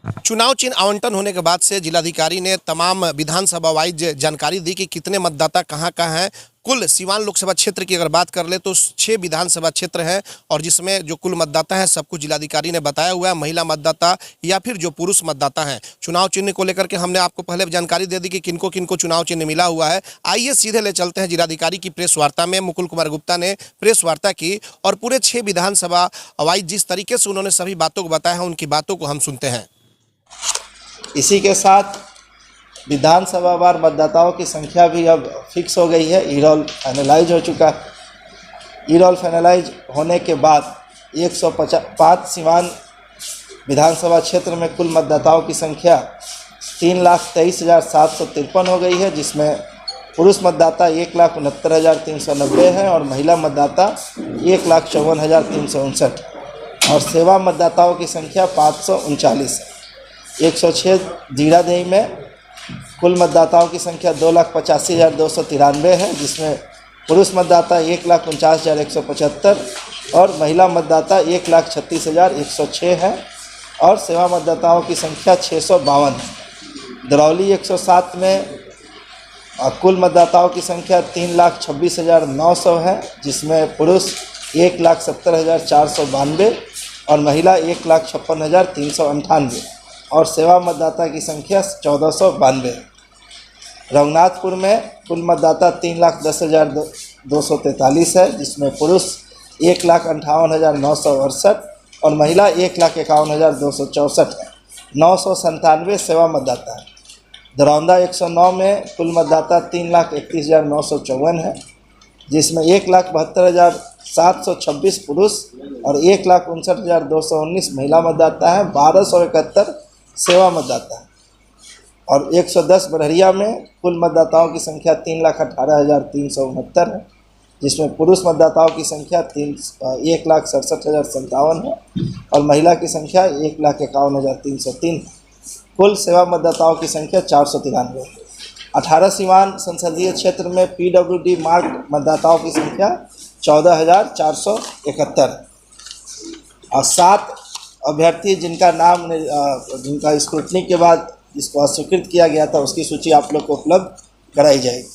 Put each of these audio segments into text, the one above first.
चुनाव चिन्ह आवंटन होने के बाद से जिलाधिकारी ने तमाम विधानसभा वाइज जानकारी दी कि कितने मतदाता कहां कहां हैं। कुल सीवान लोकसभा क्षेत्र की अगर बात कर ले तो 6 विधानसभा क्षेत्र हैं और जिसमें जो कुल मतदाता हैं सब कुछ जिलाधिकारी ने बताया हुआ है। महिला मतदाता या फिर जो पुरुष मतदाता हैं, चुनाव चिन्ह को लेकर के हमने आपको पहले जानकारी दे दी कि किनको किनको चुनाव चिन्ह मिला हुआ है। आइए सीधे ले चलते हैं जिलाधिकारी की प्रेस वार्ता में। मुकुल कुमार गुप्ता ने प्रेस वार्ता की और पूरे 6 विधानसभा वाइज जिस तरीके से उन्होंने सभी बातों को बताया है, उनकी बातों को हम सुनते हैं। इसी के साथ विधानसभा वार मतदाताओं की संख्या भी अब फिक्स हो गई है। ई रोल फाइनलाइज हो चुका है। ई रोल फाइनलाइज होने के बाद 105 सीवान विधानसभा क्षेत्र में कुल मतदाताओं की संख्या 3,23,753 हो गई है, जिसमें पुरुष मतदाता 1,69,390 है और महिला मतदाता 1,54,359 और सेवा मतदाताओं की संख्या 539 है। 106 जीरादेही में कुल मतदाताओं की संख्या 2,85,293 है, जिसमें पुरुष मतदाता 1,49,175 और महिला मतदाता 1,36,106 है और सेवा मतदाताओं की संख्या 652 है। दरौली 107 में कुल मतदाताओं की संख्या 3,26,900 है, जिसमें पुरुष 1,70,492 और महिला 1,56,398 और सेवा मतदाता की संख्या 1,492 है। रघुनाथपुर में कुल मतदाता 3,10,243 है, जिसमें पुरुष 1,58,968 और महिला 1,51,264 है। 997 सेवा मतदाता है। दरौंदा 109 में कुल मतदाता 3,31,954 है, जिसमें 1,72,726 पुरुष और 1,59,219 महिला मतदाता है। 1,271 सेवा मतदाता है और 110 बड़हरिया में कुल मतदाताओं की संख्या 3,18,369 है, जिसमें पुरुष मतदाताओं की संख्या 1,67,057 है और महिला की संख्या 1,51,303 है। कुल सेवा मतदाताओं की संख्या 493 है। 18 सीवान संसदीय क्षेत्र में PWD मार्क मतदाताओं की संख्या 14,471 है और 7 अभ्यर्थी जिनका जिनका स्क्रूटनी के बाद जिसको अस्वीकृत किया गया था, उसकी सूची आप लोग को उपलब्ध कराई जाएगी।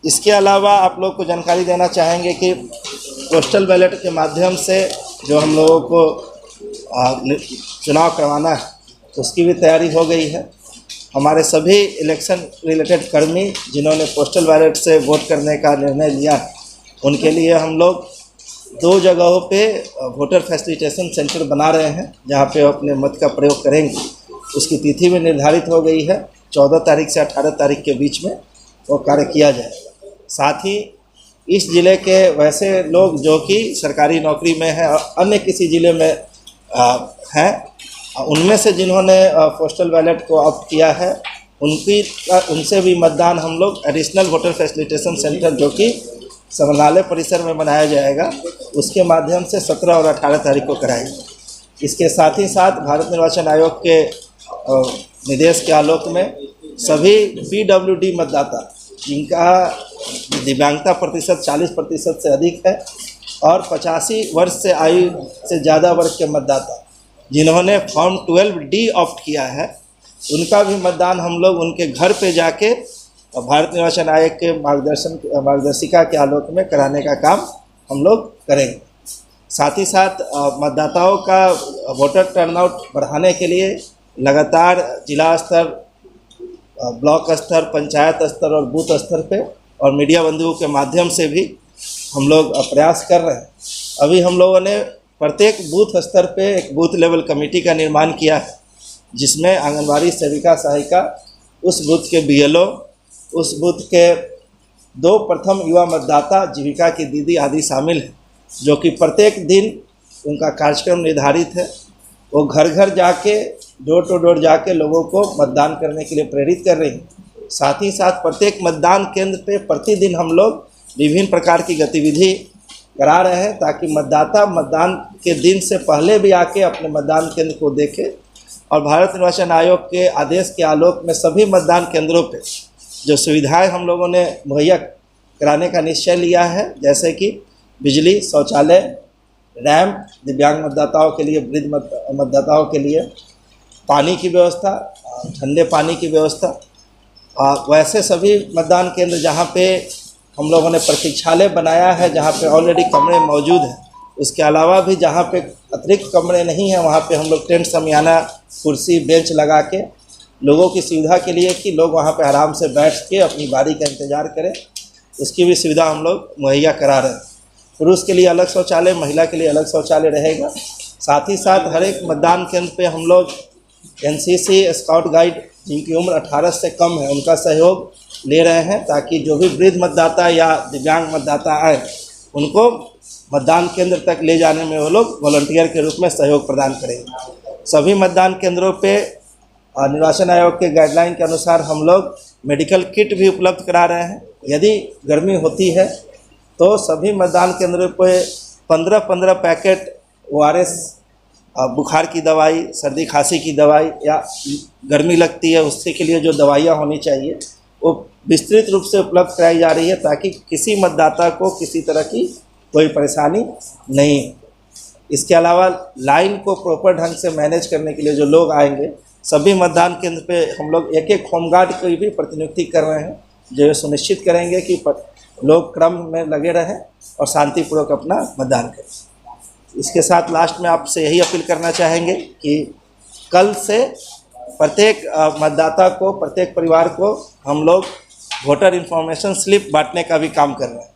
इसके अलावा आप लोग को जानकारी देना चाहेंगे कि पोस्टल बैलेट के माध्यम से जो हम लोगों को चुनाव करवाना है, उसकी भी तैयारी हो गई है। हमारे सभी इलेक्शन रिलेटेड कर्मी जिन्होंने पोस्टल बैलेट से वोट करने का निर्णय लिया है, उनके लिए हम लोग 2 जगहों पे वोटर फैसिलिटेशन सेंटर बना रहे हैं, जहां पे अपने मत का प्रयोग करेंगे। उसकी तिथि भी निर्धारित हो गई है। 14 तारीख से 18 तारीख के बीच में वो कार्य किया जाएगा। साथ ही इस ज़िले के वैसे लोग जो कि सरकारी नौकरी में हैं और अन्य किसी ज़िले में हैं, उनमें से जिन्होंने पोस्टल बैलेट को ऑप्ट किया है, उनसे भी मतदान हम लोग एडिशनल वोटर फैसिलिटेशन सेंटर जो कि समरनालय परिसर में बनाया जाएगा, उसके माध्यम से 17 और 18 तारीख को कराएंगे। इसके साथ ही साथ भारत निर्वाचन आयोग के निर्देश के आलोक में सभी PWD मतदाता जिनका दिव्यांगता प्रतिशत 40% से अधिक है और 85 वर्ष से आयु से ज़्यादा वर्ग के मतदाता जिन्होंने फॉर्म 12D ऑप्ट किया है, उनका भी मतदान हम लोग उनके घर पे जाके भारत निर्वाचन आयोग के मार्गदर्शिका के आलोक में कराने का काम हम लोग करेंगे। साथ ही साथ मतदाताओं का वोटर टर्नआउट बढ़ाने के लिए लगातार जिला स्तर, ब्लॉक स्तर, पंचायत स्तर और बूथ स्तर पे और मीडिया बंधुओं के माध्यम से भी हम लोग प्रयास कर रहे हैं। अभी हम लोगों ने प्रत्येक बूथ स्तर पे एक बूथ लेवल कमेटी का निर्माण किया है, जिसमें आंगनबाड़ी सेविका सहायिका, उस बूथ के BLO, उस बूथ के 2 प्रथम युवा मतदाता, जीविका की दीदी आदि शामिल हैं, जो कि प्रत्येक दिन उनका कार्यक्रम निर्धारित है। वो घर घर जाके, डोर टू डोर जाके लोगों को मतदान करने के लिए प्रेरित कर रही हैं। साथ ही साथ प्रत्येक मतदान केंद्र पे प्रतिदिन हम लोग विभिन्न प्रकार की गतिविधि करा रहे हैं, ताकि मतदाता मतदान के दिन से पहले भी आके अपने मतदान केंद्र को देखे और भारत निर्वाचन आयोग के आदेश के आलोक में सभी मतदान केंद्रों पे जो सुविधाएं हम लोगों ने मुहैया कराने का निश्चय लिया है, जैसे कि बिजली, शौचालय, रैंप दिव्यांग मतदाताओं के लिए, वृद्ध मतदाताओं के लिए, पानी की व्यवस्था, ठंडे पानी की व्यवस्था। वैसे सभी मतदान केंद्र जहाँ पे हम लोगों ने प्रतीक्षालय बनाया है, जहाँ पे ऑलरेडी कमरे मौजूद हैं, उसके अलावा भी जहाँ पे अतिरिक्त कमरे नहीं हैं वहाँ पे हम लोग टेंट समियाना, कुर्सी, बेंच लगा के लोगों की सुविधा के लिए कि लोग वहाँ पे आराम से बैठ के अपनी बारी का इंतज़ार करें, उसकी भी सुविधा हम लोग मुहैया करा रहे हैं। पुरुष के लिए अलग शौचालय, महिला के लिए अलग शौचालय रहेगा। साथ ही साथ हर एक मतदान केंद्र पे हम लोग एनसीसी, स्काउट गाइड जिनकी उम्र 18 से कम है उनका सहयोग ले रहे हैं, ताकि जो भी वृद्ध मतदाता या दिव्यांग मतदाता आए उनको मतदान केंद्र तक ले जाने में वो लोग वॉलंटियर के रूप में सहयोग प्रदान करेंगे। सभी मतदान केंद्रों पे निर्वाचन आयोग के गाइडलाइन के अनुसार हम लोग मेडिकल किट भी उपलब्ध करा रहे हैं। यदि गर्मी होती है तो सभी मतदान केंद्रों पे 15-15 पैकेट ORS, बुखार की दवाई, सर्दी खांसी की दवाई या गर्मी लगती है उससे के लिए जो दवाइयाँ होनी चाहिए वो विस्तृत रूप से उपलब्ध कराई जा रही है, ताकि किसी मतदाता को किसी तरह की कोई परेशानी नहीं है। इसके अलावा लाइन को प्रॉपर ढंग से मैनेज करने के लिए जो लोग आएंगे, सभी मतदान केंद्र पे हम लोग एक एक होमगार्ड की भी प्रतिनियुक्ति कर रहे हैं, जो ये सुनिश्चित करेंगे कि लोग क्रम में लगे रहें और शांतिपूर्वक अपना मतदान करें। इसके साथ लास्ट में आपसे यही अपील करना चाहेंगे कि कल से प्रत्येक मतदाता को, प्रत्येक परिवार को हम लोग वोटर इन्फॉर्मेशन स्लिप बांटने का भी काम कर रहे हैं।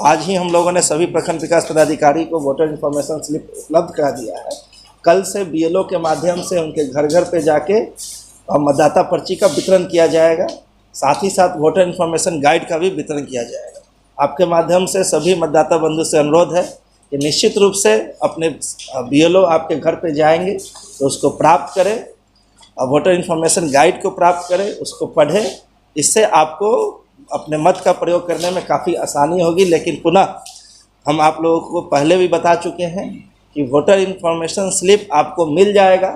आज ही हम लोगों ने सभी प्रखंड विकास पदाधिकारी को वोटर इन्फॉर्मेशन स्लिप उपलब्ध करा दिया है। कल से BLO के माध्यम से उनके घर घर पे जाके मतदाता पर्ची का वितरण किया जाएगा। साथ ही साथ वोटर इन्फॉर्मेशन गाइड का भी वितरण किया जाएगा। आपके माध्यम से सभी मतदाता बंधु से अनुरोध है कि निश्चित रूप से अपने BLO आपके घर पे जाएंगे तो उसको प्राप्त करें, वोटर इन्फॉर्मेशन गाइड को प्राप्त करें, उसको पढ़ें। इससे आपको अपने मत का प्रयोग करने में काफ़ी आसानी होगी। लेकिन पुनः हम आप लोगों को पहले भी बता चुके हैं कि वोटर इन्फॉर्मेशन स्लिप आपको मिल जाएगा,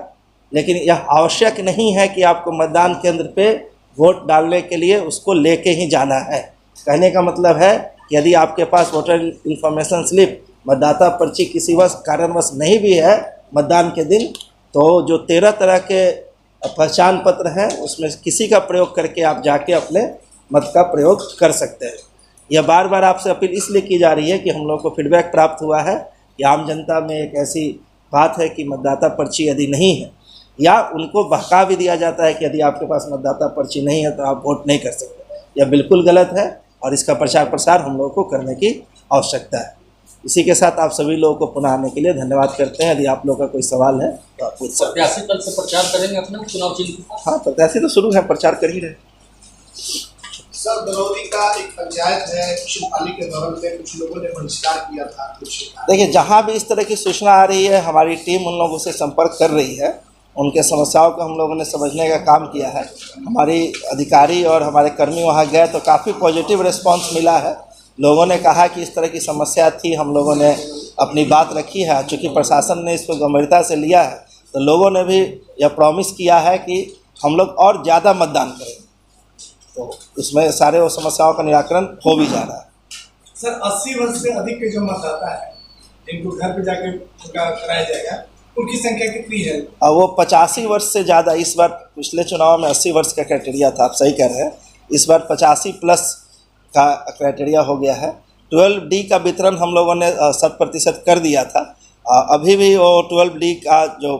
लेकिन यह आवश्यक नहीं है कि आपको मतदान केंद्र पे वोट डालने के लिए उसको लेके ही जाना है। कहने का मतलब है कि यदि आपके पास वोटर इन्फॉर्मेशन स्लिप, मतदाता पर्ची किसी कारणवश नहीं भी है मतदान के दिन, तो जो 13 तरह के पहचान पत्र हैं उसमें किसी का प्रयोग करके आप जाके अपने मत का प्रयोग कर सकते हैं। यह बार बार आपसे अपील इसलिए की जा रही है कि हम लोग को फीडबैक प्राप्त हुआ है कि आम जनता में एक ऐसी बात है कि मतदाता पर्ची यदि नहीं है, या उनको बहका भी दिया जाता है कि यदि आपके पास मतदाता पर्ची नहीं है तो आप वोट नहीं कर सकते। यह बिल्कुल गलत है और इसका प्रचार प्रसार हम लोगों को करने की आवश्यकता है। इसी के साथ आप सभी लोगों को पुनः आने के लिए धन्यवाद करते हैं। यदि आप लोगों का कोई सवाल है तो आप पूछ सकते हैं। प्रत्याशी कल से प्रचार करेंगे अपने चुनाव चिन्ह? हाँ, प्रत्याशी तो शुरू है, प्रचार कर ही रहे। सर, दरौदी का एक पंचायत है, शिवपाली के दौरान में कुछ लोगों ने बहिष्कार किया था। देखिए, जहाँ भी इस तरह की सूचना आ रही है हमारी टीम उन लोगों से संपर्क कर रही है, उनके समस्याओं को हम लोगों ने समझने का काम किया है। हमारी अधिकारी और हमारे कर्मी वहाँ गए तो काफ़ी पॉजिटिव रिस्पांस मिला है। लोगों ने कहा कि इस तरह की समस्या थी, हम लोगों ने अपनी बात रखी है। चूँकि प्रशासन ने इसको गंभीरता से लिया है तो लोगों ने भी यह प्रॉमिस किया है कि हम लोग और ज़्यादा मतदान करेंगे, तो उसमें सारे वो समस्याओं का निराकरण हो भी जा रहा है। सर, 80 वर्ष से अधिक के जो मतदाता है जिनको घर पे जाके उनका कराया जाएगा, उनकी संख्या कितनी है? वो 85 वर्ष से ज़्यादा। इस बार पिछले चुनाव में 80 वर्ष का क्राइटेरिया था, आप सही कह रहे हैं। इस बार 85 प्लस का क्राइटेरिया हो गया है। 12D का वितरण हम लोगों ने 100% कर दिया था। अभी भी वो 12D का जो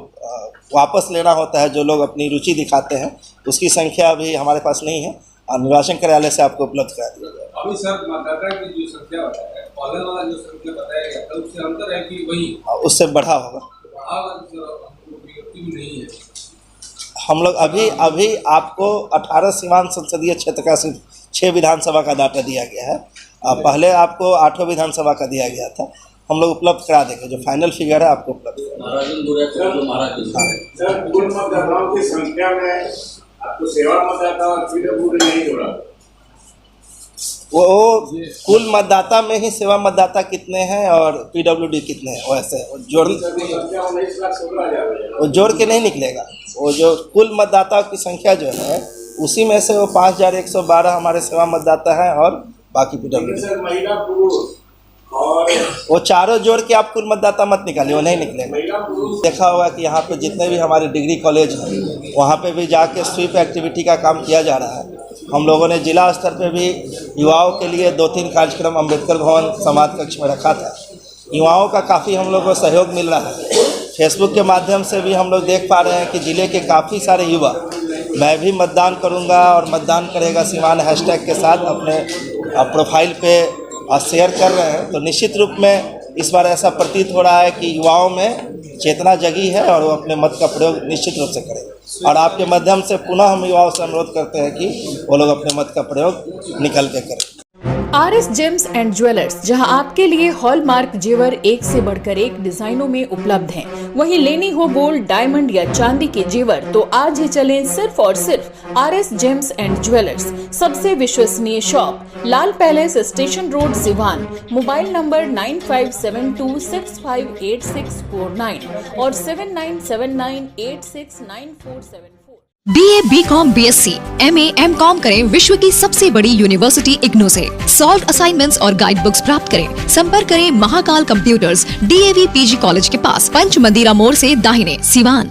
वापस लेना होता है, जो लोग अपनी रुचि दिखाते हैं, उसकी संख्या अभी हमारे पास नहीं है और निर्वाचन कार्यालय से आपको उपलब्ध करा दिया जाएगा। अभी सर मतदाता की जो संख्या बताया, पहले वाला जो संख्या बताया गया था उससे अंतर है कि वही उससे बढ़ा होगा? नहीं है। हम लोग अभी आपको 18 सीमांत संसदीय क्षेत्र का सिर्फ 6 विधानसभा का डाटा दिया गया है। पहले आपको 8 विधानसभा का दिया गया था। हम लोग उपलब्ध करा देंगे, जो फाइनल फिगर है आपको उपलब्ध सर, कुल मतदाताओं की संख्या में आपको सेवा मतदाता और PWD नहीं जोड़ा? वो कुल मतदाता में ही सेवा मतदाता कितने हैं और PWD कितने हैं वैसे वो जोड़ के नहीं निकलेगा। वो जो कुल मतदाताओं की संख्या जो है उसी में से वो 5112 हमारे सेवा मतदाता हैं और बाकी PWD। सर, महिला पुरुष और वो चारों जोड़ के आप कुल मतदाता मत निकालिए, वो नहीं निकलेगा। महिला पुरुष देखा होगा कि यहाँ पे जितने भी हमारे डिग्री कॉलेज हैं वहाँ पे भी जाके स्वीप एक्टिविटी का काम किया जा रहा है। हम लोगों ने जिला स्तर पे भी युवाओं के लिए 2-3 कार्यक्रम अम्बेडकर भवन समाज कक्ष में रखा था। युवाओं का काफ़ी हम लोग को सहयोग मिल रहा है। फेसबुक के माध्यम से भी हम लोग देख पा रहे हैं कि ज़िले के काफ़ी सारे युवा मैं भी मतदान करूंगा और मतदान करेगा सिवान हैशटैग के साथ अपने प्रोफाइल पे शेयर कर रहे हैं। तो निश्चित रूप में इस बार ऐसा प्रतीत हो रहा है कि युवाओं में चेतना जगी है और वो अपने मत का प्रयोग निश्चित रूप से करें। और आपके माध्यम से पुनः हम युवाओं से अनुरोध करते हैं कि वो लोग अपने मत का प्रयोग निकल के करें। RS जेम्स एंड ज्वेलर्स, जहां आपके लिए हॉलमार्क जेवर एक से बढ़कर एक डिजाइनों में उपलब्ध हैं। वहीं लेनी हो गोल्ड, डायमंड या चांदी के जेवर तो आज ही चलें सिर्फ और सिर्फ RS जेम्स एंड ज्वेलर्स। सबसे विश्वसनीय shop, Lal palace, station road, Siwan. Mobile number 9572658649 और 7979869474। BA, BCom, BSc, MA, MCom करें विश्व की सबसे बड़ी यूनिवर्सिटी इग्नू से। सॉल्व असाइनमेंट्स और गाइड बुक्स प्राप्त करें। संपर्क करें Mahakal computers, DAV PG college के पास, पंच मंदिरा मोड़ से दाहिने, सिवान।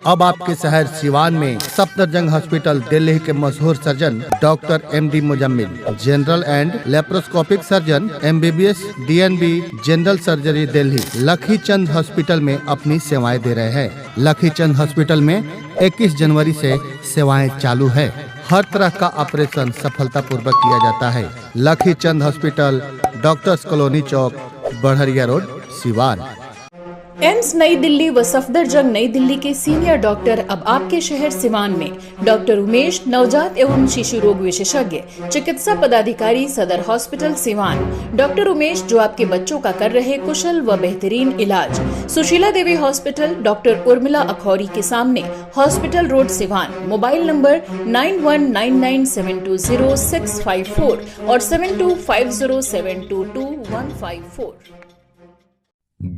अब आपके शहर सिवान में सफदरजंग हॉस्पिटल, दिल्ली के मशहूर surgeon doctor MD Muzammil, general and laparoscopic surgeon, MBBS, DNB, general surgery Delhi, Lakhichand hospital में अपनी सेवाएं दे रहे हैं। लखीचंद हॉस्पिटल में 21 जनवरी से सेवाएं चालू है। हर तरह का ऑपरेशन सफलतापूर्वक किया जाता है। लखीचंद हॉस्पिटल, डॉक्टर्स कॉलोनी चौक, बढ़िया रोड, सिवान। एम्स नई दिल्ली व सफदरजंग नई दिल्ली के सीनियर डॉक्टर अब आपके शहर सिवान में। डॉक्टर उमेश, नवजात एवं शिशु रोग विशेषज्ञ, चिकित्सा पदाधिकारी, सदर हॉस्पिटल सिवान। डॉक्टर उमेश जो आपके बच्चों का कर रहे कुशल व बेहतरीन इलाज। सुशीला देवी हॉस्पिटल, डॉक्टर उर्मिला अखौरी के सामने, hospital road, Siwan. Mobile number 9199720654 और 7250722154।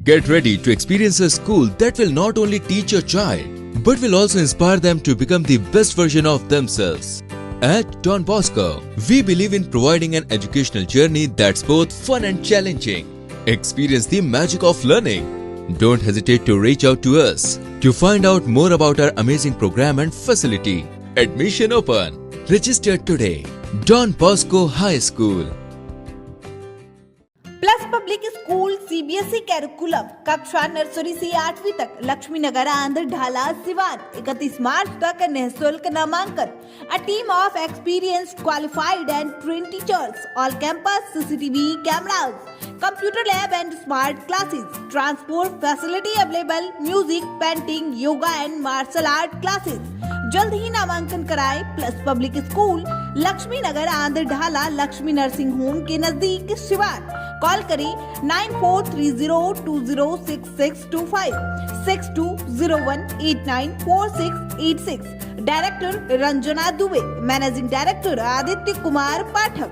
Get ready to experience a school that will not only teach your child, but will also inspire them to become the best version of themselves. At Don Bosco, we believe in providing an educational journey that's both fun and challenging. Experience the magic of learning. Don't hesitate to reach out to us to find out more about our amazing program and facility. Admission open. Register today. Don Bosco High School. Plus public school CBSE curriculum, कक्षा nursery से 8वीं तक, लक्ष्मी नगर, आंध्र ढाला, सिवान। 31 मार्च तक निःशुल्क नामांकन। A team of experienced, qualified and trained teachers. All campus CCTV cameras, computer lab and smart classes. Transport facility available. Music, painting, yoga and martial art classes. जल्द ही नामांकन कराएं। प्लस पब्लिक स्कूल, लक्ष्मी नगर, आंध्र ढाला, लक्ष्मी नर्सिंग होम के नजदीक, Siwan. Call करें 9430206625 6201894686। Director Ranjana Dubey, managing director Aditya Kumar पाठक।